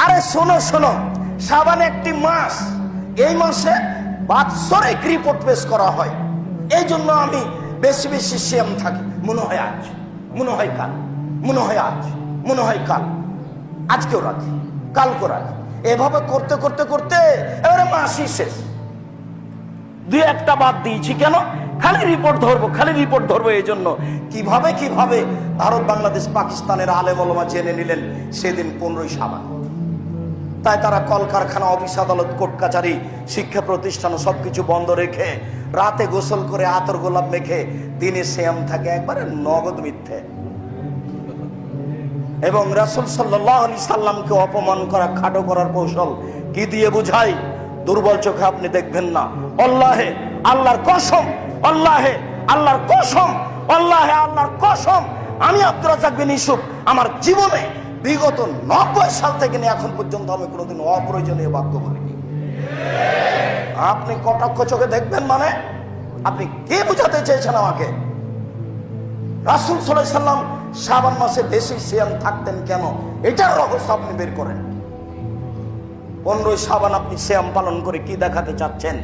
আরে শোনো শোনো, শাবান একটি মাস, এই মাসে বাৎসরিক রিপোর্ট পেশ করা হয়। এই জন্য আমি বেশি বেশি সিয়াম থাকি। মনে হয় আজ, মনে হয় কাল, মনে হয় আজ, মনে হয় কাল, আজকেও রাখি, কালকেও রাখি, এভাবে করতে করতে করতে এবারে মাসই শেষ। দুই একটা বাদ দিয়েছি কেন? খালি রিপোর্ট ধরবো, খালি রিপোর্ট ধরবো। এই জন্য কিভাবে কিভাবে ভারত, বাংলাদেশ, পাকিস্তানের আলেম ওলামা জেনে নিলেন সেদিন 15ই শাবান। তাই তারা কলকারখানা, অফিস আদালত, কোর্ট কাচারি, শিক্ষা প্রতিষ্ঠান সবকিছু বন্ধ রেখে রাতে গোসল করে আতর গোলাপ মেখে দিনে সিয়াম থাকে, একবারে নগদ মিথ্যে। এবং রাসূল সাল্লাল্লাহু আলাইহি সাল্লামকে অপমান করা, খাটো করার কৌশল কি দিয়ে বুঝাই? দুর্বল চোখে আপনি দেখবেন না। আল্লাহে, আল্লাহর কসম, আল্লাহে, আল্লাহর কসম, আল্লাহে, আল্লাহর কসম, আমি আব্দুর রাজ্জাক বিন ইউসুফ আমার জীবনে বিগত 90 সাল থেকে নিয়ে এখন পর্যন্ত আমি কোনোদিন অপ্রয়োজনীয় বাক্য বলিনি। আপনি কটাক্ষ চোখে দেখবেন মানে আপনি কে বুঝাতে চেয়েছেন আমাকে? রাসূল সাল্লাল্লাহু আলাইহি সাল্লাম শাবান মাসে বেশি সিয়াম থাকতেন কেন, এটার রহস্য আপনি বের করেন। 15ই শাবান আপনি সিয়াম পালন করে কি দেখাতে চাচ্ছেন?